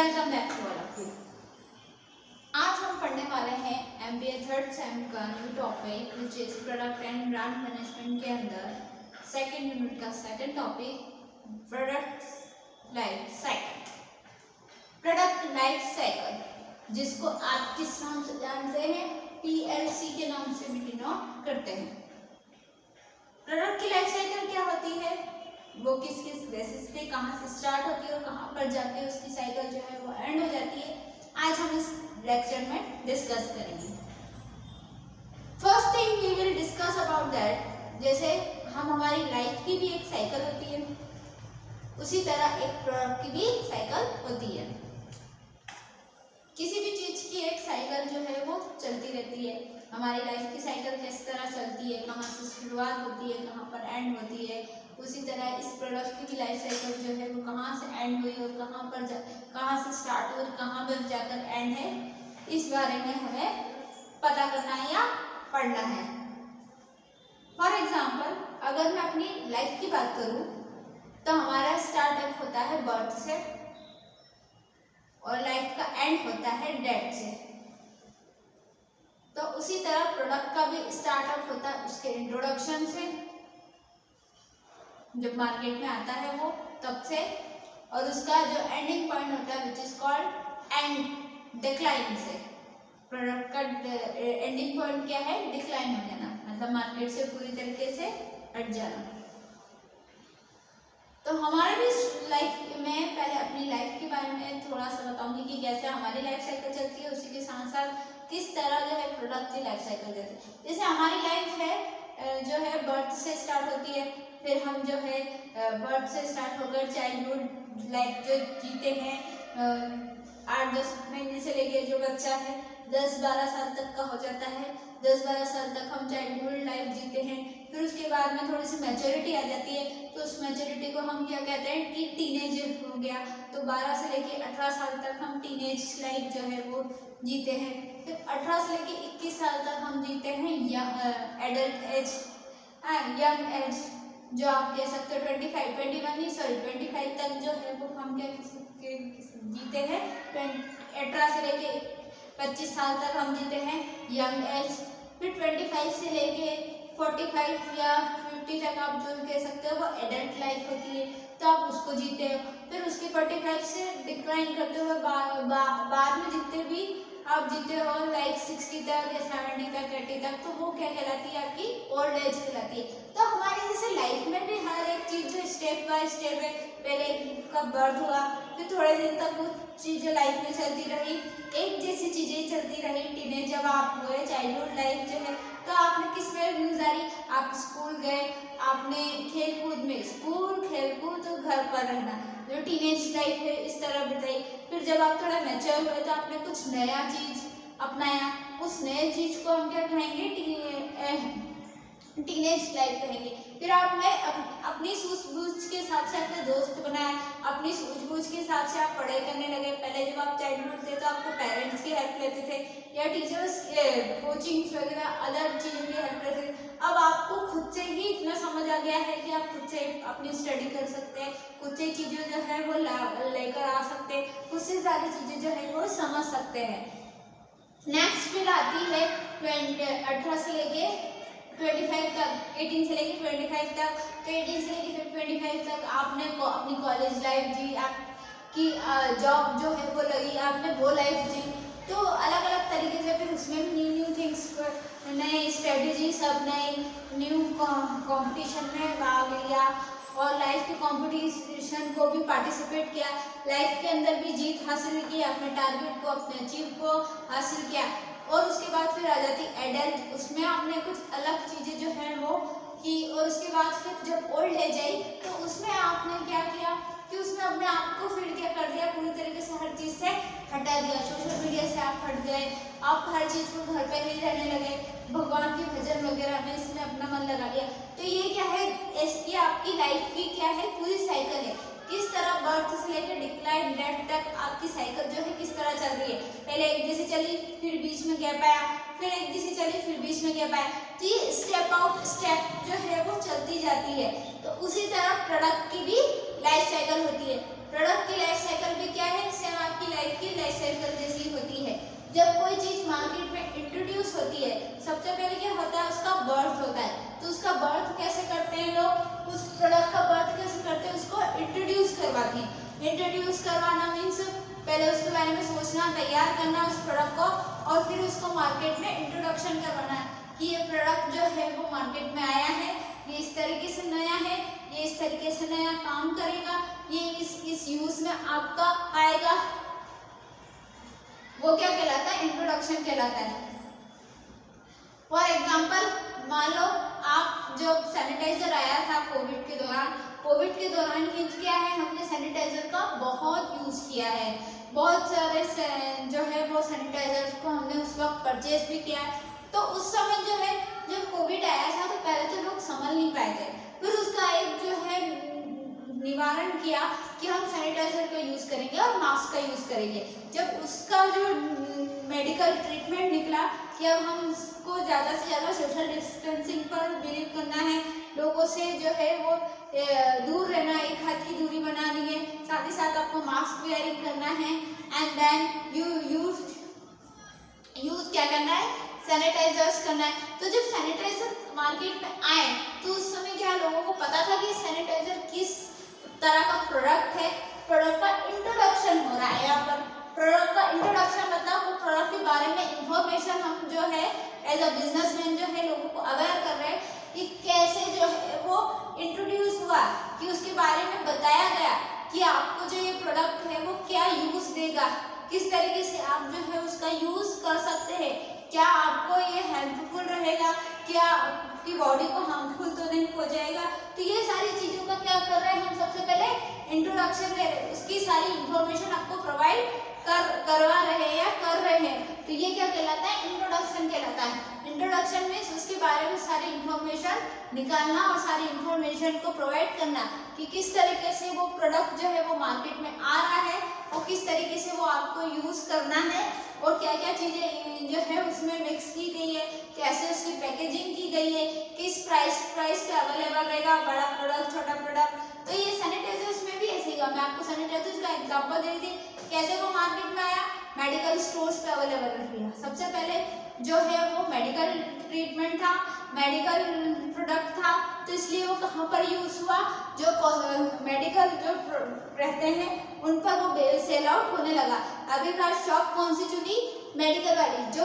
Welcome back to all of you. आज हम पढ़ने वाले हैं MBA थर्ड सेम का new topic which is product and brand management के अंदर सेकेंड यूनिट का second topic product life cycle. Product life cycle जिसको आप किस नाम से जानते हैं, PLC के नाम से भी डिनोट करते हैं। प्रोडक्ट की लाइफ साइकिल क्या होती है, वो किस किस बेसिस पे कहाँ से स्टार्ट होती है और कहाँ पर जाके उसकी साइकिल जो है वो एंड हो जाती है, आज हम इस लेक्चर में डिस्कस करेंगे। First thing we will discuss about that, जैसे हमारी लाइफ की भी एक साइकिल होती है, उसी तरह एक प्रोडक्ट की भी साइकिल होती है। किसी भी चीज की एक साइकिल जो है वो चलती रहती है। हमारी लाइफ की साइकिल किस तरह चलती है, कहाँ से शुरुआत होती है, कहाँ पर एंड होती है, उसी तरह इस प्रोडक्ट की भी लाइफ साइकिल जो है वो कहाँ से एंड हुई और कहाँ से स्टार्ट हुई और कहाँ पर जाकर एंड है, इस बारे में हमें पता करना है या पढ़ना है। फॉर एग्जाम्पल, अगर मैं अपनी लाइफ की बात करूँ तो हमारा स्टार्टअप होता है बर्थ से और लाइफ का एंड होता है डेथ से। तो उसी तरह प्रोडक्ट का भी स्टार्टअप होता है उसके इंट्रोडक्शन से, जब मार्केट में आता है वो तब से, और उसका जो एंडिंग पॉइंट होता है which is called and decline से। प्रोडक्ट का एंडिंग पॉइंट क्या है, डिक्लाइन हो जाना, मतलब मार्केट से पूरी तरीके से हट जाना। तो हमारे भी लाइफ में पहले अपनी लाइफ के बारे में थोड़ा सा बताऊंगी कि कैसे हमारी लाइफ साइकिल चलती है, उसी के साथ साथ किस तरह जो है प्रोडक्ट की लाइफ साइकिल चलती है। जैसे हमारी लाइफ है जो है बर्थ से स्टार्ट होती है, फिर हम जो है बर्थ से स्टार्ट होकर चाइल्डहुड लाइफ जो जीते हैं 8-10 महीने से लेके जो बच्चा है 10-12 साल तक का हो जाता है, 10-12 साल तक हम चाइल्डहुड लाइफ जीते हैं। फिर उसके बाद में थोड़ी सी मैच्योरिटी आ जाती है, तो उस मैच्योरिटी को हम क्या कहते हैं कि टीनेज हो गया। तो 12 से लेके 18 साल तक हम टीनेज लाइफ जो है वो जीते हैं। फिर 18 से लेके 21 साल तक हम जीते हैं एडल्ट एज, यंग एज, जो आप कह सकते हो 25 तक जो है वो हम क्या जीते हैं। 18 से लेके 25 साल तक हम जीते हैं यंग एज। फिर 25 से लेके 45 या 50 तक आप जो कह सकते हो वो एडल्ट लाइफ होती है, तो आप उसको जीते हो। फिर उसके 45 से डिक्लाइन करते हुए बाद में जितने भी आप जीते हो लाइक 60 तक या 70 तक 80 तक, तो वो क्या कहलाती है, आपकी ओल्ड एज कहलाती है। तो हमारी जैसे लाइफ में भी हर एक चीज़ जो स्टेप बाय स्टेप है, पहले का बर्थ हुआ, फिर थोड़े दिन तक वो चीज़ें लाइफ में चलती रही, एक जैसी चीज़ें चलती रही। टीनेज जब आप हुए, चाइल्डहुड लाइफ जो है, तो आपने किस में गुजारी, आप स्कूल गए, आपने खेल कूद में, स्कूल खेल कूद तो घर पर रहना, जो टीनेज लाइफ है इस तरह बिताई। फिर जब आप थोड़ा मैच्योर हुए तो आपने कुछ नया चीज अपनाया, उस नए चीज को हम क्या कहेंगे, टीनेज लाइफ कहेंगे। फिर आपने अपनी सूझबूझ के हिसाब से अपने दोस्त बनाए, अपनी सूझबूझ के हिसाब से आप पढ़ाई करने लगे। पहले जब आप चाइल्डहुड थे तो आपको पेरेंट्स की हेल्प लेते थे या टीचर्स कोचिंग्स वगैरह अदर चीज़ों की हेल्प लेते थे। अब आपको खुद से ही इतना समझ आ गया है कि आप खुद से अपनी स्टडी कर सकते हैं, खुद से चीज़ें जो है वो लेकर आ सकते हैं, खुद से सारी चीज़ें जो है वो समझ सकते हैं। नेक्स्ट फिर आती है 18 से लेके 25 तक, 18 से लेके 25 तक। तो 18 से लेके 25 तक आपने अपनी कॉलेज लाइफ जी, आपकी जॉब जो है वो लगी, आपने वो लाइफ जी। तो अलग अलग तरीके से फिर उसमें भी न्यू थिंग्स, नए स्ट्रेटजी, सब नए न्यू कंपटीशन में भाग लिया और लाइफ के कंपटीशन को भी पार्टिसिपेट किया, लाइफ के अंदर भी जीत हासिल की, अपने टारगेट को, अपने अचीव को हासिल किया। और उसके बाद फिर आ जाती एडल्ट, उसमें आपने कुछ अलग चीज़ें जो है वो की। और उसके बाद फिर जब ओल्ड एज आई तो उसमें आपने क्या किया कि उसमें अपने आप को फिर क्या कर दिया, पूरी तरीके से हर चीज़ से हटा दिया, सोशल मीडिया से आप हट गए, आप हर चीज़ को घर पे ही रहने लगे, भगवान के भजन वगैरह में इसमें अपना मन लगा लिया। तो ये क्या है, ये आपकी लाइफ की क्या है, पूरी साइकिल है, किस तरह बर्थ से लेकर डिक्लाइन डेथ तक आपकी साइकिल जो है किस तरह चल रही है। पहले एक जैसी चली, फिर बीच में गैप आया, फिर एक जैसी चली, फिर बीच में गैप आया। तो ये स्टेप आउट स्टेप जो है वो चलती जाती है। तो उसी तरह प्रोडक्ट की भी लाइफ साइकिल होती है। प्रोडक्ट की लाइफ साइकिल भी क्या है, सेम आपकी लाइफ की लाइफ साइकिल जैसी होती है। जब कोई चीज मार्केट में इंट्रोड्यूस होती है, सबसे पहले क्या होता है, उसका बर्थ होता है। तो उसका बर्थ कैसे करते हैं लोग, उस प्रोडक्ट का बर्थ कैसे करते हैं, उसको इंट्रोड्यूस करवाते हैं। इंट्रोड्यूस करवाना मीन्स पहले उसके बारे में सोचना, तैयार करना उस प्रोडक्ट को, और फिर उसको मार्केट में इंट्रोडक्शन करवाना है कि ये प्रोडक्ट जो है वो मार्केट में आया है, ये इस तरीके से नया है, ये इस तरीके से नया काम करेगा, ये इस यूज में आपका आएगा। वो क्या कहलाता है, इंट्रोडक्शन कहलाता है। फॉर एग्जाम्पल मान लो आप जो सैनिटाइजर आया था कोविड के दौरान ही क्या है, हमने सैनिटाइजर का बहुत यूज किया है, बहुत सारे जो है वो सैनिटाइजर को हमने उस वक्त परचेज भी किया है। तो उस समय जो है जब कोविड आया था तो पहले तो लोग समझ नहीं पाए थे, फिर उसका एक जो है निवारण किया कि हम सैनिटाइजर का यूज करेंगे और मास्क का यूज करेंगे। जब उसका जो मेडिकल ट्रीटमेंट निकला कि अब हमको ज़्यादा से ज़्यादा सोशल डिस्टेंसिंग पर बिलीव करना है, लोगों से जो है वो दूर रहना, 1 हाथ की दूरी बनानी है, साथ ही साथ आपको मास्क वेयरिंग करना है, एंड देन यूज क्या करना है, सैनिटाइजर्स करना है। तो जब सैनिटाइजर मार्केट में आए तो उस समय क्या लोगों को पता था कि सैनिटाइजर किस तरह का प्रोडक्ट है, प्रोडक्ट का इंट्रोडक्शन हो रहा है। यहाँ पर प्रोडक्ट का इंट्रोडक्शन मतलब वो प्रोडक्ट के बारे में इंफॉर्मेशन हम जो है एज अ बिजनेसमैन जो है लोगों को अवेयर कर रहे हैं कि कैसे जो है वो इंट्रोड्यूस हुआ, कि उसके बारे में बताया गया कि आपको जो ये प्रोडक्ट है वो क्या यूज देगा, किस तरीके से आप जो है उसका यूज कर सकते हैं, क्या आपको ये हेल्पफुल रहेगा, क्या आपकी बॉडी को हार्मफुल तो नहीं हो जाएगा। तो ये सारी चीजों का क्या कर रहे हैं हम, सबसे पहले इंट्रोडक्शन दे रहे हैं, उसकी सारी इंफॉर्मेशन आपको प्रोवाइड करवा रहे हैं या कर रहे हैं। तो ये क्या कहलाता है, इंट्रोडक्शन कहलाता है। इंट्रोडक्शन मीन्स उसके बारे में सारी इंफॉर्मेशन निकालना और सारी इंफॉर्मेशन को प्रोवाइड करना कि किस तरीके से वो प्रोडक्ट जो है वो मार्केट में आ रहा है और किस तरीके से वो आपको यूज करना है और क्या क्या चीजें जो है उसमें मिक्स की गई है, कैसे उसकी पैकेजिंग की गई है, किस प्राइस पे अवेलेबल रहेगा, बड़ा प्रोडक्ट छोटा प्रोडक्ट। तो ये सैनिटाइजर्स में भी ऐसे ही, मैं आपको सैनिटाइजर्स का एग्जांपल दे रही थी, कैसे वो मार्केट में आया, मेडिकल स्टोर्स पे अवेलेबल रहा। सबसे पहले जो है वो मेडिकल ट्रीटमेंट था, मेडिकल प्रोडक्ट था, तो इसलिए वो कहाँ पर यूज हुआ, जो मेडिकल जो रहते हैं उन पर वो सेल आउट होने लगा। आखिरकार शॉप कौन सी चुनी, मेडिकल वाली, जो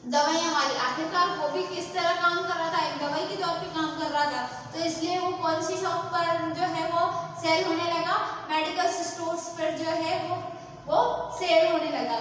दवाइयाँ वाली। आखिरकार वो भी किस तरह काम कर रहा था, एक दवाई के तौर पे काम कर रहा था, तो इसलिए वो कौन सी शॉप पर जो है वो सेल होने लगा, मेडिकल स्टोर्स पर जो है वो सेल होने लगा।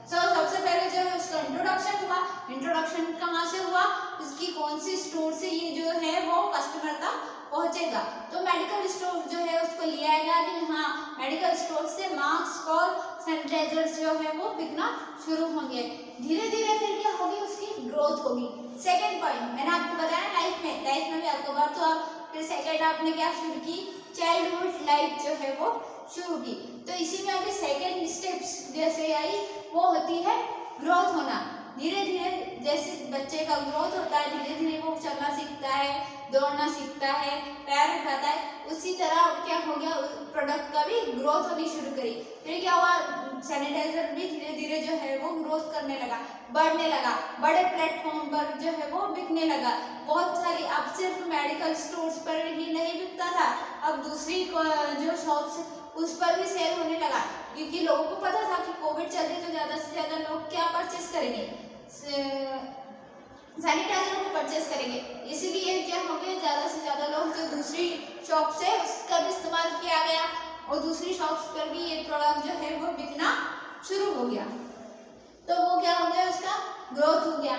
सबसे पहले जो है उसका इंट्रोडक्शन हुआ। इंट्रोडक्शन कहाँ से हुआ, उसकी कौन सी स्टोर से ये जो है वो कस्टमर तक पहुंचेगा। तो मेडिकल स्टोर जो है उसको लिया आएगा कि हाँ मेडिकल स्टोर से मास्क और सैनिटाइजर्स जो है वो बिकना शुरू होंगे। धीरे धीरे फिर क्या होगी, उसकी ग्रोथ होगी। सेकेंड पॉइंट मैंने आपको बताया, लाइफ में भी आपको बात हुआ। फिर सेकेंड आपने क्या शुरू की, चाइल्डहुड लाइफ जो है वो शुरू की। तो इसी में अभी सेकेंड स्टेप्स जैसे आई वो होती है ग्रोथ होना। धीरे धीरे जैसे बच्चे का ग्रोथ होता है, धीरे धीरे वो चलना सीखता है, दौड़ना सीखता है, पैर उठाता है, उसी तरह क्या हो गया, प्रोडक्ट का भी ग्रोथ होनी शुरू करी। फिर क्या हुआ, सैनिटाइजर भी धीरे धीरे जो है वो ग्रोथ करने लगा, बढ़ने लगा, बड़े प्लेटफॉर्म पर जो है वो बिकने लगा। बहुत सारी, अब सिर्फ मेडिकल स्टोर्स पर ही नहीं बिकता था, अब दूसरी जो शॉप्स उस पर भी सेल होने लगा, क्योंकि लोगों को पता था कि कोविड चल रही, तो ज़्यादा से ज़्यादा लोग क्या परचेस करेंगे, सैनिटाइजर को परचेस करेंगे। इसीलिए क्या हो गया, ज़्यादा से ज़्यादा लोग जो दूसरी शॉप से उसका भी इस्तेमाल किया गया और दूसरी शॉप्स पर भी ये प्रोडक्ट जो है वो बिकना शुरू हो गया। तो वो क्या हो गया, उसका ग्रोथ हो गया।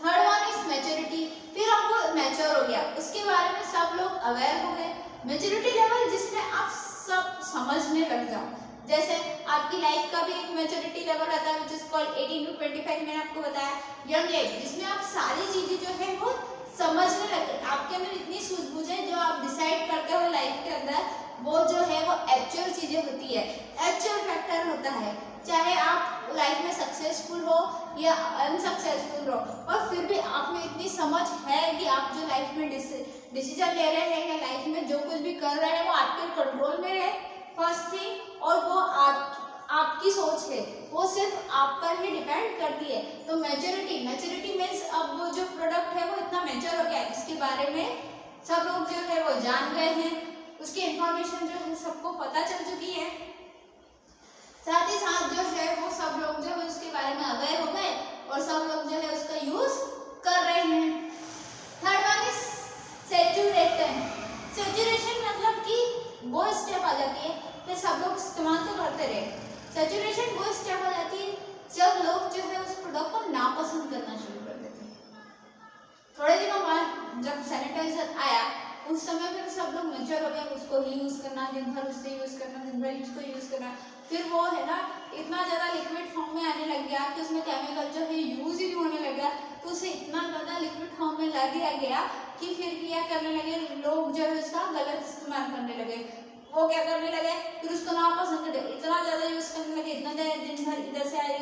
Third one is maturity. फिर आपको मैच्योर हो गया, उसके बारे में सब लोग अवेयर हो गए। मैच्योरिटी लेवल जिसमें आप सब समझने लग जाओ। जैसे आपकी लाइफ का भी एक मैच्योरिटी लेवल रहता है, विच इज कॉल्ड 18 to 25, मैंने आपको बताया। यंग एज, जिसमें आप सारी चीजें जो है वो समझने लगते, आपके अंदर इतनी सूझबूझ है, जो आप डिसाइड करते हो लाइफ के अंदर वो जो है वो एक्चुअल चीजें होती है, एक्चुअल फैक्टर होता है। चाहे आप लाइफ में सक्सेसफुल हो या अनसक्सेसफुल हो, और फिर भी आप में इतनी समझ है कि आप जो लाइफ में डिसीजन ले रहे हैं या लाइफ में जो कुछ भी कर रहे हैं वो आपके कंट्रोल में है फर्स्ट थिंग, और वो आपकी सोच है, वो सिर्फ आप पर ही डिपेंड करती है। तो मैच्योरिटी मीन्स अब वो जो प्रोडक्ट है वो इतना मैच्योर हो गया है, इसके बारे में सब लोग जो है वो जान गए हैं, उसकी इंफॉर्मेशन जो है सबको पता चल चुकी है, साथ ही साथ जो है वो सब लोग जो है उसके बारे में अवेयर हो गए और सब लोग जो है उसका यूज कर रहे हैं। थर्ड वन इज सैचुरेशन मतलब कि वो स्टेप आ जाती है फिर सब लोग इस्तेमाल तो करते रहे। सैचुरेशन वो स्टेप आ जाती है जब लोग जो है उस प्रोडक्ट को नापसंद करना शुरू कर देते हैं। थोड़े दिनों बाद जब सैनिटाइजर आया उस समय फिर सब लोग मैच्योर हो गया, उसको ही यूज करना, दिन भर उससे यूज करना, दिन भर उसको यूज करना, फिर वो है ना इतना ज्यादा लिक्विड फॉर्म में आने लग गया कि उसमें केमिकल जो है यूज ही नहीं होने लग गया, तो उसे इतना ज्यादा लिक्विड फॉर्म में ला दिया गया कि फिर क्या करने लगे लोग जो है उसका गलत इस्तेमाल करने लगे। वो क्या करने लगे फिर उसको नापसंद कर, इतना ज्यादा यूज करने लगे, इतना ज्यादा दिन भर इधर से आए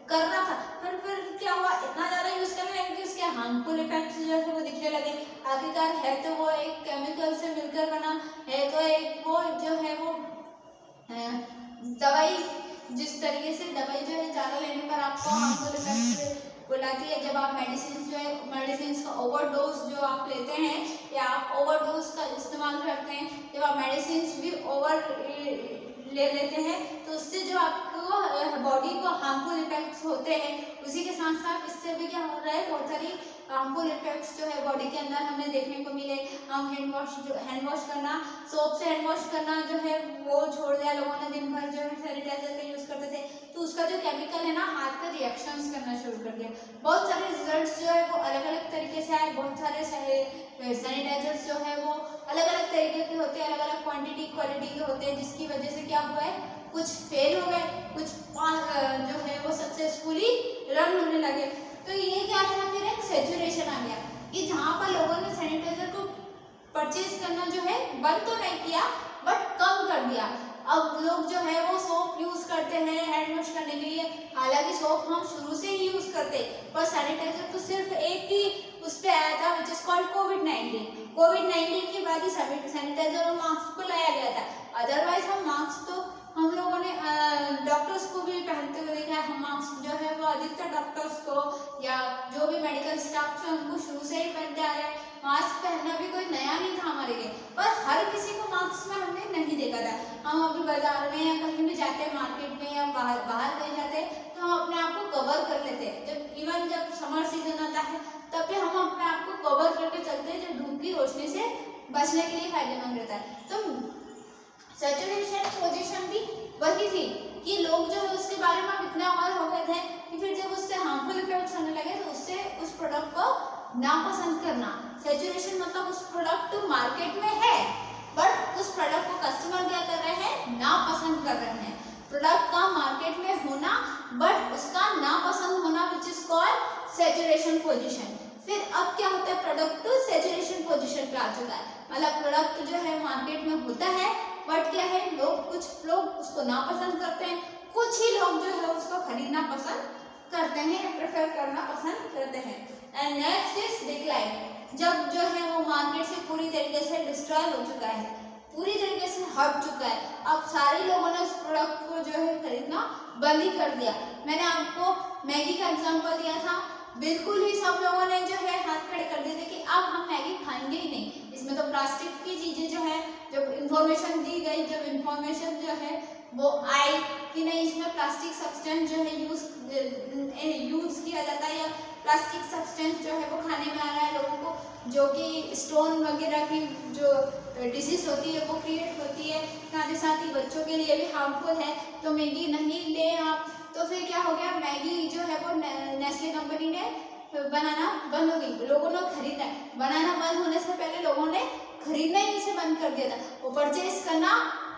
कर रहा था, फिर क्या हुआ, इतना ज्यादा यूज करने लगे कि उसके हार्मफुल इफेक्ट्स जो है वो दिखने लगे। आखिरकार है तो वो एक केमिकल से मिलकर बना है, तो एक वो जो है वो दवाई, जिस तरीके से दवाई जो है ज़्यादा लेने पर आपको हार्मफुल इफेक्ट बुलाती है, जब आप मेडिसिन का ओवरडोज जो आप लेते हैं या आप ओवरडोज का इस्तेमाल करते हैं, जब आप मेडिसिन भी ओवर ले लेते हैं तो उससे जो आपको बॉडी को हार्मफुल इफेक्ट्स होते हैं, उसी के साथ साथ इससे भी क्या हो रहा है, बहुत सारी हार्मफुल इफेक्ट्स जो है बॉडी के अंदर हमें देखने को मिले। हम हैंड वॉश करना, सोप से हैंड वॉश करना जो है वो छोड़ दिया लोगों ने, दिन भर जो है सैनिटाइजर का यूज करते थे, तो उसका जो केमिकल है ना हाथ पे रिएक्शंस करना शुरू कर दिया। बहुत सारे रिजल्ट्स जो है वो अलग अलग तरीके से आए, बहुत सारे सैनिटाइजर्स जो है वो अलग अलग तरीके के होते हैं, अलग अलग क्वांटिटी क्वालिटी के होते हैं, जिसकी वजह से क्या हुआ है, कुछ फेल हो गए, कुछ जो है वो सक्सेसफुली रन होने लगे। तो ये क्या था, फिर एक सैचुरेशन आ गया कि जहाँ पर लोगों ने सैनिटाइजर को परचेज करना जो है बंद तो नहीं किया बट कम कर दिया। अब लोग जो है वो सोप यूज करते हैं हैंड वॉश करने के लिए, हालांकि सोप हम शुरू से ही यूज करते, पर सैनिटाइजर तो सिर्फ एक ही उस पे आया था विच इज कॉल्ड कोविड-19 के बाद ही सैनिटाइजर और मास्क को लाया गया था। अदरवाइज हम मास्क तो हम लोगों ने डॉक्टर्स को भी पहनते हुए देखा है, हम मास्क जो है वो अधिकतर डॉक्टर्स को या जो भी मेडिकल स्टाफ है उनको शुरू से ही पहनते आ रहे हैं। मास्क पहनना भी कोई नया नहीं था हमारे लिए, पर हर किसी को मास्क में हमने नहीं देखा था। हम अभी बाजार में या कहीं भी जाते हैं, मार्केट में या बाहर कहीं जाते हैं, तो हम अपने आप को कवर कर लेते हैं। जब समर सीजन आता है तब भी हम अपने आप को कवर करके चलते हैं, जो धूप की रोशनी से बचने के लिए फायदेमंद रहता है। तो सैचुरेशन पोजीशन भी वही थी कि लोग जो है उसके बारे में इतना अवेयर हो गए थे कि फिर जब उससे हार्मफुल इफेक्ट्स होने लगे तो उससे उस प्रोडक्ट को नापसंद करना। सैचुरेशन मतलब उस प्रोडक्ट मार्केट में है बट उस प्रोडक्ट को कस्टमर क्या कर रहे हैं, नापसंद कर रहे हैं। प्रोडक्ट का मार्केट में होना बट उसका नापसंद होना विच इज कॉल्ड सैचुरेशन पोजीशन। फिर अब क्या होता है, प्रोडक्ट सैचुरेशन पोजीशन पे आ चुका है, मतलब प्रोडक्ट जो है मार्केट में होता है बट क्या है, कुछ लोग उसको नापसंद करते हैं, कुछ ही लोग जो है उसको खरीदना पसंद करते हैं, प्रेफर करना पसंद करते हैं। एंड नेक्स्ट इज डिक्लाइन, जब जो है वो मार्केट से पूरी तरीके से डिस्ट्रॉय हो चुका है, पूरी तरीके से हट चुका है, अब सारे लोगों ने उस प्रोडक्ट को जो है खरीदना बंद ही कर दिया। मैंने आपको मैगी का एग्जांपल दिया था, बिल्कुल ही सब लोगों ने जो है हाथ खड़े कर दिए थे कि अब हम मैगी खाएंगे ही नहीं, इसमें तो प्लास्टिक की चीजें जो है, जब इंफॉर्मेशन दी गई, जब इंफॉर्मेशन जो है वो आई कि नहीं इसमें प्लास्टिक सब्सटेंस जो है यूज किया जाता है या प्लास्टिक सब्सटेंस जो है वो खाने में आ रहा है लोगों को, जो कि स्टोन वगैरह की जो डिसीज होती है वो क्रिएट होती है, साथ ही बच्चों के लिए भी हार्मफुल है, तो मैगी नहीं ले आप। तो फिर क्या हो गया, मैगी जो है वो नेस्ले कंपनी ने बनाना बंद हो गई, लोगों ने खरीदा, बनाना बंद होने से पहले लोगों ने खरीदना ही इसे बंद कर दिया था, वो परचेज करना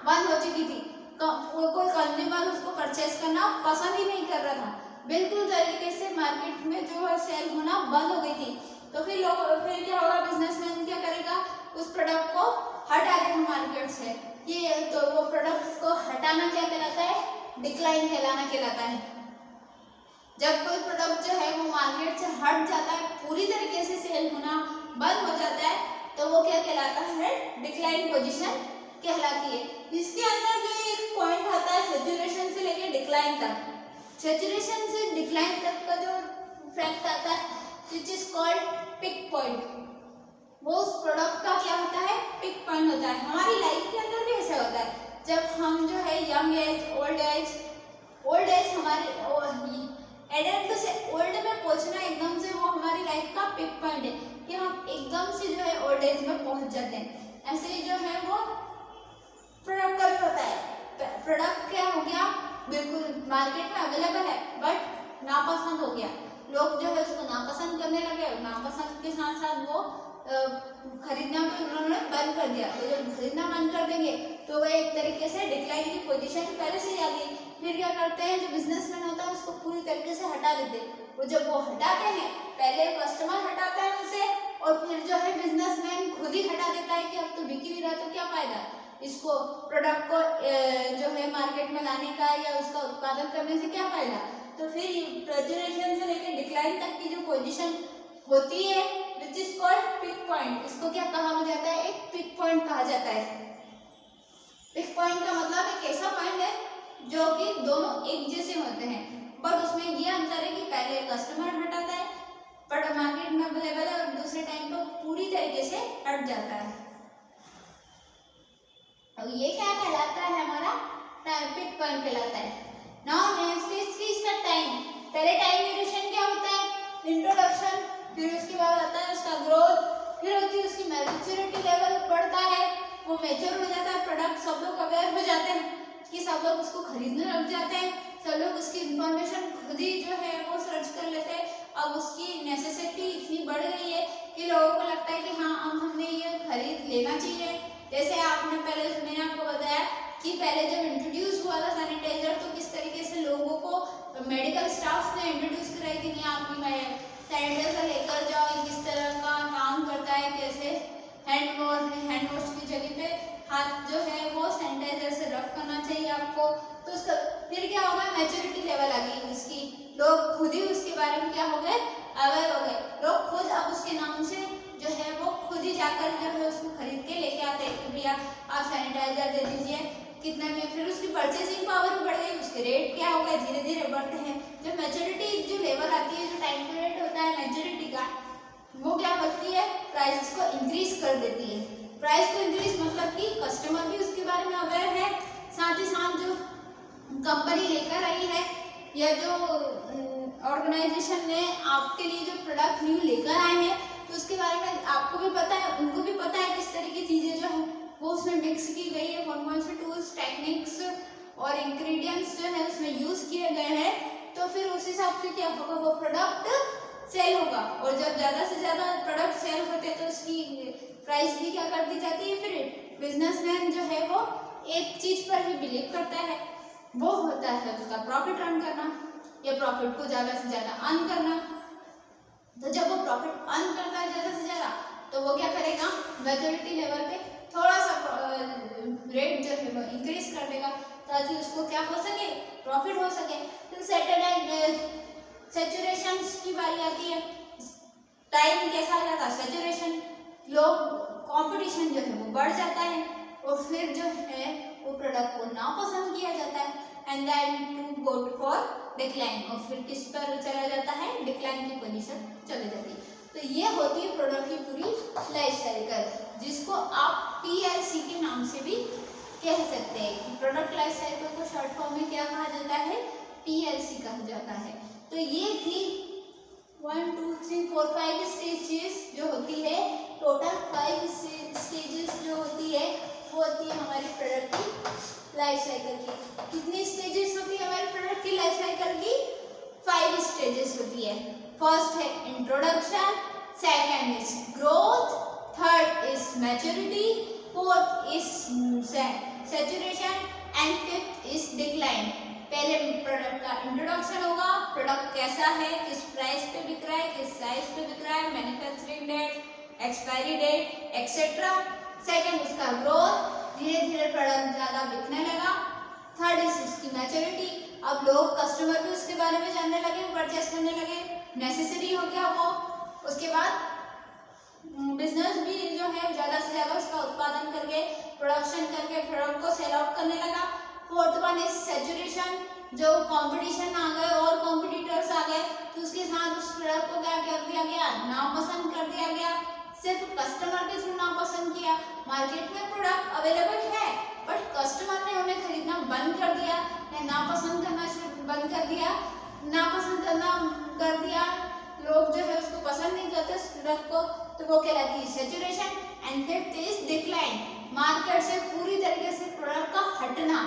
बंद हो चुकी थी, कोई कंज्यूमर उसको परचेज करना पसंद ही नहीं कर रहा था, बिल्कुल तरीके से मार्केट में जो है सेल होना बंद हो गई थी। तो फिर क्या होगा, बिजनेसमैन क्या करेगा, उस प्रोडक्ट को हटा देगा मार्केट से, ये तो वो प्रोडक्ट को हटाना क्या कहलाता है, डिक्लाइन कहलाता है। जब कोई प्रोडक्ट जो है वो मार्केट से हट जाता है, पूरी तरीके से सेल होना बंद हो जाता है, तो वो क्या कहलाता है, डिक्लाइन पोजीशन कहलाती है। इसके अंदर जो एक पॉइंट आता है सैचुरेशन से लेके डिक्लाइन तक, सैचुरेशन से डिक्लाइन तक का जो फैक्ट आता है which is called peak point, वो उस प्रोडक्ट का क्या होता है, पिक पॉइंट होता है। हमारी लाइफ के अंदर भी ऐसा होता है, जब हम जो है यंग एज, ओल्ड एज हमारे एडल्ट से ओल्ड में पहुंचना एकदम से वो हमारी लाइफ का पिक पॉइंट है कि हम एकदम से जो है ओल्ड एज में पहुंच जाते हैं। ऐसे ही जो है वो प्रोडक्ट का भी होता है। प्रोडक्ट क्या हो गया, बिल्कुल मार्केट में अवेलेबल है बट नापसंद हो गया, लोग जो है उसको नापसंद करने लगे, नापसंद के साथ साथ वो खरीदना भी उन्होंने बंद कर दिया। तो जब खरीदना बंद कर देंगे तो वह एक तरीके से डिक्लाइन की पोजीशन पहले से आ गई। फिर क्या करते हैं, जो बिजनेसमैन होता है उसको पूरी तरीके से हटा देते हैं। वो जब वो हटाते हैं, पहले कस्टमर हटाता है उनसे और फिर जो है बिजनेसमैन खुद ही हटा देता है कि अब तो बिक ही नहीं रहा तो क्या फायदा इसको प्रोडक्ट को जो है मार्केट में लाने का या उसका उत्पादन करने से क्या फायदा। तो फिर सैचुरेशन से लेकर डिक्लाइन तक की जो पोजीशन होती है which is called peak point, इसको क्या कहा जाता है, एक पिक पॉइंट कहा जाता है। पिक पॉइंट का मतलब एक ऐसा पॉइंट है जो कि दोनों एक जैसे होते हैं, बट उसमें ये अंतर है कि पहले कस्टमर हटाता है बट मार्केट में अवेलेबल है और दूसरे टाइम पर पूरी तरीके से हट जाता है। अब ये क्या कहलाता है, हमारा पिक पॉइंट कहलाता है। नाउ नेक्स्ट इज इसका टाइम। पहले टाइम ड्यूरेशन क्या होता है, इंट्रोडक्शन, फिर उसके बाद आता है उसका ग्रोथ, फिर होती है उसकी मैच्योरिटी लेवल बढ़ता है, वो मैच्योर हो जाता है प्रोडक्ट, सब लोग अवेयर हो जाते हैं कि सब लोग उसको खरीदने लग जाते हैं, सब लोग उसकी इंफॉर्मेशन खुद ही जो है वो सर्च कर लेते हैं। अब उसकी नेसेसिटी इतनी बढ़ गई है कि लोगों को लगता है कि हाँ अब हमने ये खरीद लेना चाहिए। जैसे आपने पहले मैंने आपको बताया कि पहले जब इंट्रोड्यूस हुआ था सैनिटाइजर तो किस तरीके से लोगों को मेडिकल स्टाफ ने इंट्रोड्यूस कराई कि नहीं आप सैनिटाइजर लेकर जाओ, किस तरह का काम करता है, कैसे हैंड वॉश की जगह पे हाथ जो है वो सैनिटाइजर से रब करना चाहिए आपको। तो उसका फिर क्या होगा, मैच्योरिटी लेवल आ गई उसकी, लोग खुद ही उसके बारे में क्या हो गए, अवेयर हो गए। लोग खुद अब उसके नाम से जो है वो खुद ही जाकर जो है उसको खरीद के लेके आते हैं कि भैया आप सैनिटाइजर दे दीजिए कितने में। फिर उसकी परचेसिंग पावर भी बढ़ गई, उसके रेट क्या हो गए, धीरे धीरे बढ़ते हैं। जब मैच्योरिटी जो लेवल आती है, जो टाइम पीरियड होता है मैच्योरिटी का, वो क्या करती है, प्राइस को इंक्रीज कर देती है। प्राइस को इंक्रीज मतलब कि कस्टमर भी उसके बारे में अवेयर है, साथ ही साथ जो कंपनी लेकर आई है या जो ऑर्गेनाइजेशन ने आपके लिए जो प्रोडक्ट न्यू लेकर आए हैं तो उसके बारे में आपको भी पता है, उनको भी पता है किस तरह की चीज़ें जो है वो उसमें मिक्स की गई है, कौन से टूल्स, टेक्निक्स और इंग्रेडिएंट्स जो है उसमें यूज़ किए गए हैं। तो फिर उस हिसाब से क्या होगा, वो प्रोडक्ट सेल होगा। और जब ज़्यादा से ज़्यादा प्रोडक्ट सेल होते हैं तो उसकी प्राइस भी क्या कर दी जाती है। फिर बिजनेसमैन जो है वो एक चीज़ पर ही बिलीव करता है, वो होता है उसका प्रॉफिट अर्न करना या प्रॉफिट को ज़्यादा से ज़्यादा अर्न करना। तो जब वो प्रॉफिट अर्न करता है ज़्यादा से ज़्यादा तो वो क्या करेगा, मैच्योरिटी लेवल पे थोड़ा सा रेट जो है वो इंक्रीज कर देगा ताकि उसको क्या हो सके, प्रॉफिट हो सके। फिर सैचुरेशन की बारी आती है। टाइम कैसा आ जाता है, सैचुरेशन, लोग कंपटीशन जो है वो बढ़ जाता है और फिर जो है वो प्रोडक्ट को नापसंद किया जाता है and then to go for decline, और फिर किस पर चला जाता है, डिक्लाइन की पोजीशन चली जाती है। तो ये होती है प्रोडक्ट की पूरी लाइफ साइकिल, जिसको आप PLC के नाम से भी कह सकते हैं। प्रोडक्ट लाइफ साइकिल को शॉर्ट फॉर्म में क्या कहा जाता है, PLC कहा जाता है। तो ये थी 1 2 3 4 5 स्टेजेस जो होती है, टोटल 5 स्टेजेस जो होती है वो होती है हमारी प्रोडक्ट की लाइफ साइकिल की। कितनी स्टेजेस होती है हमारे प्रोडक्ट की लाइफ साइकिल की, 5 स्टेजेस होती है। फर्स्ट है introduction, second is growth, third is maturity, fourth is saturation and fifth is decline. पहले प्रोडक्ट का इंट्रोडक्शन होगा, प्रोडक्ट कैसा है, किस प्राइस पे बिक रहा है, किस साइज पे बिक रहा है, manufacturing date, expiry date etcetera. Second उसका ग्रोथ, धीरे धीरे प्रोडक्ट ज़्यादा बिकने लगा। थर्ड इज उसकी मैच्योरिटी, अब लोग कस्टमर भी उसके बारे में जानने लगे, परचेस करने लगे, नेसेसरी हो गया वो। उसके बाद बिजनेस भी जो है ज़्यादा से ज़्यादा उसका उत्पादन करके प्रोडक्शन करके प्रोडक्ट को सेल आउट करने लगा। फोर्थ वन इज सैचुरेशन, जो कंपटीशन आ गए और कॉम्पिटिटर्स आ गए तो उसके साथ उस प्रोडक्ट को क्या कर दिया गया, नापसंद कर दिया गया, सिर्फ कस्टमर के थ्रू नापसंद किया। मार्केट में प्रोडक्ट अवेलेबल है बट कस्टमर ने उन्हें खरीदना बंद कर दिया, नापसंद करना बंद कर दिया, नापसंद करना कर दिया, लोग जो है उसको पसंद नहीं करते उस प्रोडक्ट को, तो वो कहलाती है saturation. And fifth is decline, market से पूरी तरीके से प्रोडक्ट का हटना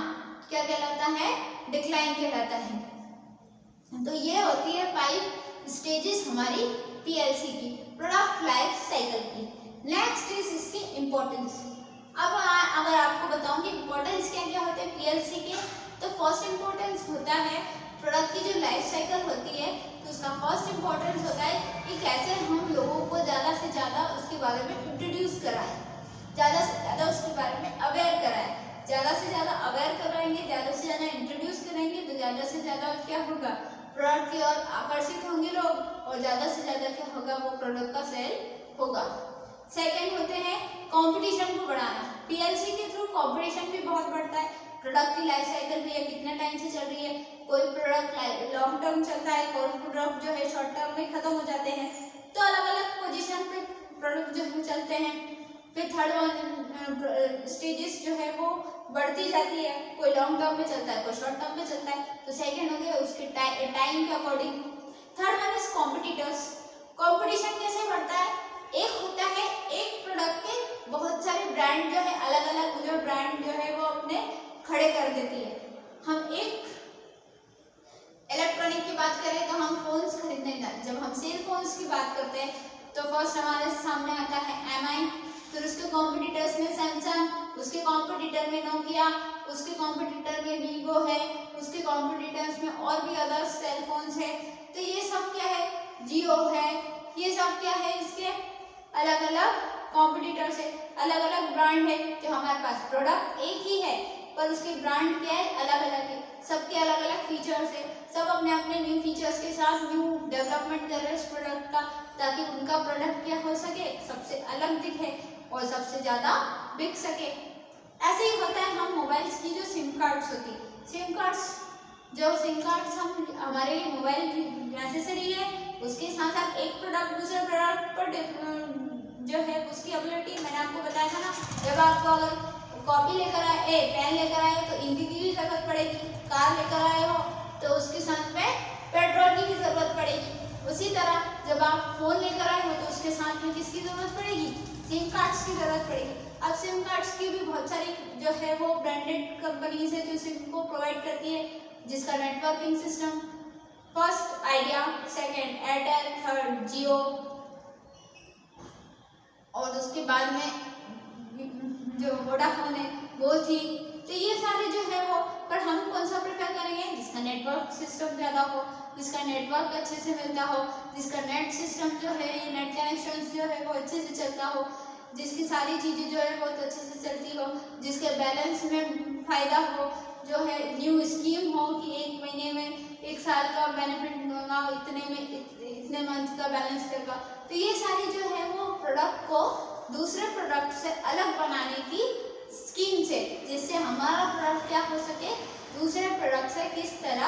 क्या कहलाता है, डिक्लाइन कहलाता है। तो ये होती है 5 स्टेजेस हमारी पीएलसी की, प्रोडक्ट लाइफ साइकिल की। नेक्स्ट इज इसकी इम्पोर्टेंस। अब अगर आपको बताऊं कि इम्पोर्टेंस क्या क्या होते हैं पीएलसी के, तो फर्स्ट इम्पोर्टेंस होता है प्रोडक्ट की जो लाइफ साइकिल होती है, तो उसका फर्स्ट इम्पोर्टेंस होता है कि कैसे हम लोगों को ज़्यादा से ज़्यादा उसके बारे में इंट्रोड्यूस कराएं, ज़्यादा से ज़्यादा उसके बारे में अवेयर कराएं। ज़्यादा से ज़्यादा अवेयर कराएंगे, ज़्यादा से ज़्यादा इंट्रोड्यूस करेंगे तो ज़्यादा से ज़्यादा क्या होगा, प्रोडक्ट की ओर आकर्षित होंगे लोग और ज़्यादा से ज़्यादा क्या होगा, वो प्रोडक्ट का सेल होगा। सेकेंड होते हैं कंपटीशन को बढ़ाना। पीएलसी के थ्रू कंपटीशन भी बहुत बढ़ता है। प्रोडक्ट की लाइफ साइकिल भी है, कितने टाइम से चल रही है, कोई प्रोडक्ट लॉन्ग टर्म चलता है, कोई प्रोडक्ट जो है शॉर्ट टर्म में खत्म हो जाते हैं, तो अलग अलग पोजीशन पे प्रोडक्ट जो है चलते हैं। फिर थर्ड वन स्टेजेस जो है वो बढ़ती जाती है, कोई लॉन्ग टर्म में चलता है, कोई शॉर्ट टर्म में चलता है, तो सेकेंड हो गया उसके टाइम के according. Third one is competitors. Competition कैसे बढ़ता है, एक होता है एक प्रोडक्ट के बहुत सारे ब्रांड जो है अलग अलग जो ब्रांड जो है वो अपने खड़े कर देती है। हम एक इलेक्ट्रॉनिक की बात करें तो हम फोन्स खरीदने जाते, जब हम सेल फोन्स की बात करते हैं तो फर्स्ट हमारे सामने आता है एमआई, फिर उसके कॉम्पिटिटर्स में सैमसंग, उसके कॉम्पिटिटर में नोकिया, उसके कॉम्पिटिटर में वीवो है, उसके कॉम्पिटिटर्स में और भी अदर सेल फोन्स है। तो ये सब क्या है, जियो है, ये सब क्या है, इसके अलग अलग कॉम्पिटिटर्स है, अलग अलग ब्रांड है। जो हमारे पास प्रोडक्ट एक ही है पर उसके ब्रांड क्या है, अलग अलग है, सबके अलग अलग फीचर्स है, सब अपने अपने न्यू फीचर्स के साथ न्यू डेवलपमेंट कर रहे हैं इस प्रोडक्ट का, ताकि उनका प्रोडक्ट क्या हो सके, सबसे अलग दिखे और सबसे ज़्यादा बिक सके। ऐसे ही होता है हम मोबाइल्स की जो सिम कार्ड्स होती है, सिम कार्ड्स हम हमारे लिए मोबाइल की नेसेसरी है, उसके साथ साथ एक प्रोडक्ट दूसरे प्रोडक्ट पर जो है उसकी एबिलिटी मैंने आपको बताया था ना, जब आपको अगर कॉपी लेकर आए, पेन लेकर आए तो इंक की भी जरूरत पड़ेगी, कार लेकर आए हो तो उसके साथ में पेट्रोल की भी जरूरत पड़ेगी। उसी तरह जब आप फोन लेकर आए हो तो उसके साथ में किसकी जरूरत पड़ेगी, सिम कार्ड्स की जरूरत पड़ेगी। अब सिम कार्ड्स की भी बहुत सारी जो है वो ब्रांडेड कंपनीज है जो सिम को प्रोवाइड करती है, जिसका networking system first Idea, second Airtel, third Jio और उसके बाद में जो वोडाफोन है वो थी। तो ये सारे जो है वो, पर हम कौन सा प्रेफर करेंगे, जिसका नेटवर्क सिस्टम ज़्यादा हो, जिसका नेटवर्क अच्छे से मिलता हो, जिसका नेट सिस्टम जो है, नेट कनेक्शन जो है वो अच्छे से चलता हो, जिसकी सारी चीज़ें जो है बहुत अच्छे से चलती हो, जिसके बैलेंस में फ़ायदा हो, जो है न्यू स्कीम हो कि 1 महीने में 1 साल का बेनिफिट होगा, इतने मंथ का बैलेंस देगा। तो ये सारी जो है वो प्रोडक्ट को दूसरे प्रोडक्ट से अलग बनाने की स्कीम से, जिससे हमारा प्रोडक्ट क्या हो सके, दूसरे प्रोडक्ट से किस तरह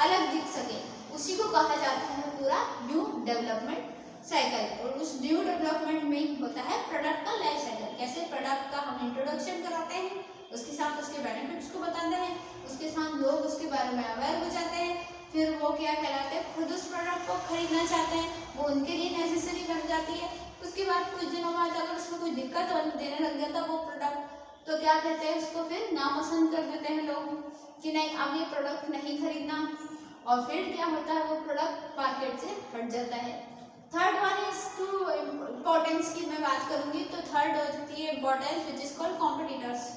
अलग दिख सके, उसी को कहा जाता है पूरा न्यू डेवलपमेंट साइकिल। और उस न्यू डेवलपमेंट में होता है प्रोडक्ट का लाइफ साइकिल, कैसे प्रोडक्ट का हम इंट्रोडक्शन कराते हैं, उसके साथ उसके बेनिफिट्स को बताते हैं, उसके साथ लोग उसके बारे में अवेयर हो जाते हैं, फिर वो क्या कहलाते हैं, खुद उस प्रोडक्ट को खरीदना चाहते हैं, वो उनके लिए नेसेसरी बन जाती है। उसके बाद कुछ दिनों बाद अगर उसमें कोई दिक्कत देने लग जाता वो प्रोडक्ट, तो क्या कहते हैं, उसको फिर नापसंद कर देते हैं लोग कि नहीं अब ये प्रोडक्ट नहीं खरीदना, और फिर क्या होता है, वो प्रोडक्ट मार्केट से हट जाता है। Third one is to importance की मैं बात करूंगी, तो थर्ड होती है importance which is called competitors.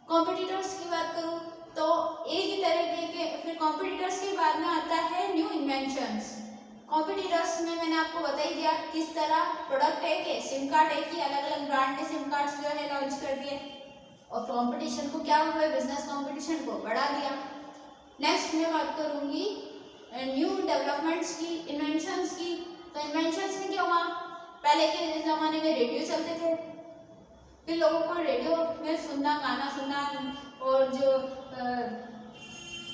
Competitors की बात करूँ तो एक ही तरीके के, फिर कॉम्पिटिटर्स के बाद में आता है न्यू इन्वेंशंस। कॉम्पिटिटर्स में मैंने आपको बता ही दिया किस तरह प्रोडक्ट है कि सिम कार्ड एक ही अलग अलग ब्रांड के सिम कार्ड्स जो है लॉन्च कर दिए, और कंपटीशन को क्या हुआ, बिजनेस कंपटीशन को बढ़ा दिया। नेक्स्ट मैं बात करूंगी न्यू डेवलपमेंट्स की, इन्वेंशंस की। तो इन्वेंशंस में क्या हुआ, पहले के ज़माने में रेडियो चलते थे, फिर लोगों को रेडियो में सुनना, गाना सुनना, और जो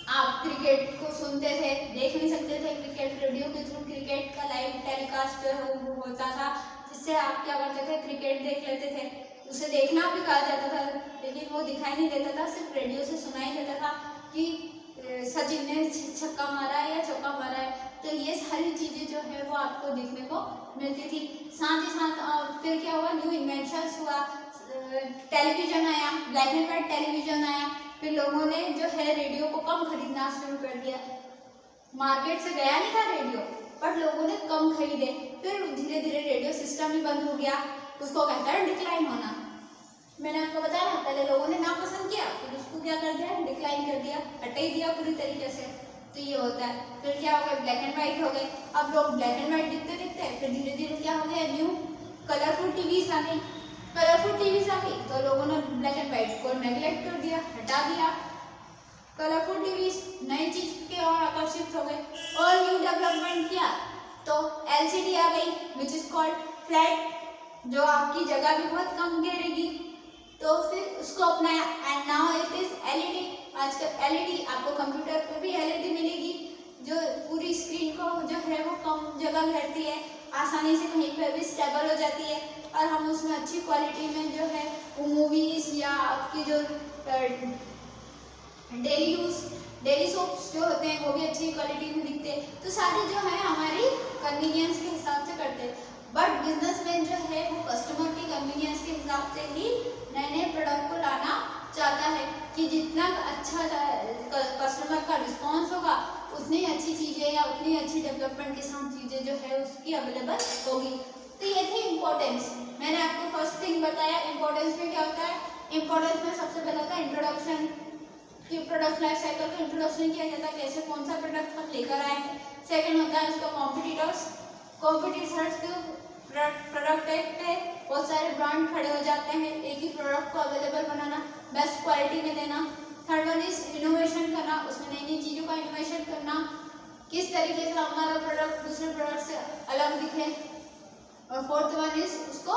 आप क्रिकेट को सुनते थे, देख नहीं सकते थे क्रिकेट, रेडियो के थ्रू क्रिकेट का लाइव टेलीकास्ट जो है वो होता था, जिससे आप क्या करते थे, क्रिकेट देख लेते थे। उसे देखना भी कहा जाता था, लेकिन वो दिखाई नहीं देता था, सिर्फ रेडियो से सुनाई देता था कि सचिन ने छक्का मारा है या चौका मारा है। तो ये सारी चीज़ें जो है वो आपको देखने को मिलती थी। साथ ही साथ फिर क्या हुआ, न्यू इन्वेंशंस हुआ, टेलीविज़न आया, ब्लैक एंड वाइट टेलीविज़न आया, फिर लोगों ने जो है रेडियो को कम खरीदना शुरू कर दिया। मार्केट से गया नहीं था रेडियो, बट लोगों ने कम खरीदे, फिर धीरे धीरे रेडियो सिस्टम ही बंद हो गया, उसको कहता है डिक्लाइन होना। मैंने आपको बताया ना, पहले लोगों ने नापसंद किया, फिर उसको क्या कर दिया, डिक्लाइन कर दिया, हटा ही दिया पूरी तरीके से। तो ये होता है। फिर क्या हो गया, ब्लैक एंड वाइट हो गए, अब लोग ब्लैक एंड वाइट दिखते दिखते, फिर धीरे धीरे क्या हो गया, न्यू कलरफुल टीवीज आ गई। कलरफुल टीवीज आ गई तो लोगों ने ब्लैक एंड वाइट को नेगलेक्ट कर दिया, हटा दिया। कलरफुल टीवीज नई चीज के और आकर्षित हो गए, और न्यू डेवलपमेंट किया तो एलसीडी आ गई, विच इज कॉल्ड फ्लैट, जो आपकी जगह भी बहुत कम घेरेगी, तो फिर उसको अपनाया। And now it is LED. आजकल एलईडी, आपको कंप्यूटर पर भी एलईडी मिलेगी, जो पूरी स्क्रीन को जो है वो कम जगह घेरती है, आसानी से कहीं पर भी स्टेबल हो जाती है, और हम उसमें अच्छी क्वालिटी में जो है वो मूवीज या आपकी जो डेली सोप्स जो होते हैं वो भी अच्छी क्वालिटी में दिखते हैं। तो सारे जो है हमारी कन्वीनियंस के हिसाब से करते हैं, बट बिजनेसमैन जो है वो कस्टमर की कन्वीनियंस के हिसाब से ही नए नए प्रोडक्ट को लाना चाहता है, कि जितना अच्छा कस्टमर का रिस्पॉन्स होगा, उतनी अच्छी चीज़ें या उतनी अच्छी डेवलपमेंट के साथ चीज़ें जो है उसकी अवेलेबल होगी। तो ये थी इम्पोर्टेंस। मैंने आपको फर्स्ट थिंग बताया, इम्पोर्टेंस में क्या होता है। इम्पोर्टेंस में सबसे पहले होता है इंट्रोडक्शन, कि प्रोडक्ट लाइफ साइकिल का इंट्रोडक्शन किया जाता है, कैसे कौन सा प्रोडक्ट हम लेकर आए हैं। सेकंड होता है उसका कॉम्पिटिटर्स के प्रोडक्ट है, बहुत सारे ब्रांड खड़े हो जाते हैं, एक ही प्रोडक्ट को अवेलेबल बनाना, बेस्ट क्वालिटी में देना। थर्ड वन इज इनोवेशन करना, उसमें नई नई चीज़ों का इनोवेशन करना, किस तरीके से हमारा प्रोडक्ट दूसरे प्रोडक्ट से अलग दिखे। और फोर्थ वन इज उसको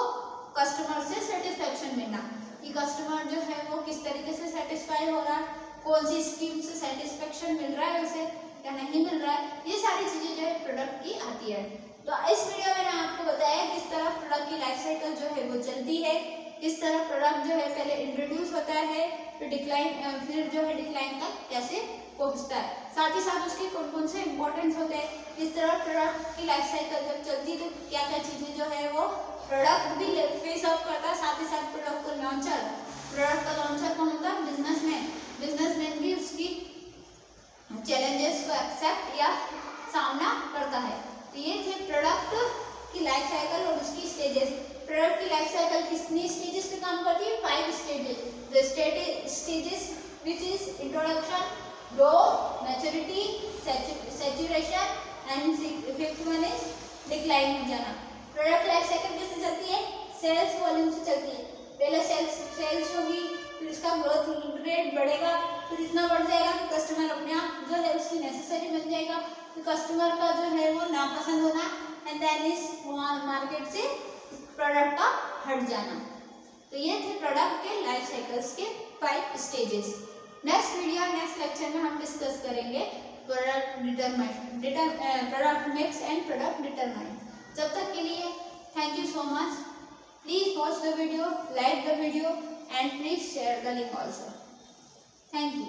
कस्टमर से सेटिस्फेक्शन मिलना, कि कस्टमर जो है वो किस तरीके से सेटिस्फाई हो रहा है, कौन सी स्कीम से सेटिस्फेक्शन मिल रहा है उसे या नहीं मिल रहा है। ये सारी चीज़ें जो है प्रोडक्ट की आती है। तो इस वीडियो में मैंने आपको बताया किस तरह प्रोडक्ट की लाइफ साइकिल जो है वो चलती है, किस तरह प्रोडक्ट जो है पहले इंट्रोड्यूस होता है, फिर जो है डिक्लाइन तक कैसे पहुंचता है, साथ ही साथ उसके कौन कौन से इंपॉर्टेंस होते हैं, किस तरह प्रोडक्ट की लाइफ साइकिल जब चलती है तो क्या क्या चीज़ें जो है वो प्रोडक्ट भी फेस ऑफ करता है, साथ ही साथ प्रोडक्ट का लॉन्चर कौन होता है, बिजनेसमैन भी उसकी चैलेंजेस को एक्सेप्ट या सामना करता है। तो ये थे प्रोडक्ट की लाइफ साइकिल और उसकी स्टेजेस। प्रोडक्ट की लाइफ साइकिल कितनी स्टेजेस पे काम करती है, 5 stages. The stages which is introduction, growth, maturity, saturation and fifth one is decline हो जाना। प्रोडक्ट लाइफ साइकिल कैसे चलती है, सेल्स वॉल्यूम से चलती है। पहले सेल्स होगी, फिर उसका ग्रोथ रेट बढ़ेगा, फिर इतना बढ़ जाएगा कि कस्टमर अपने आप जो है उसकी नेसेसरी बन जाएगा, तो कस्टमर का जो है वो नापसंद होना, एंड देन इस मार्केट से प्रोडक्ट का हट जाना। तो ये थे प्रोडक्ट के लाइफ साइकिल्स के 5 स्टेजेस। नेक्स्ट लेक्चर में हम डिस्कस करेंगे product mix and product determine. जब तक के लिए thank you so much. Please watch the video, like the video and please share the link also. Thank you.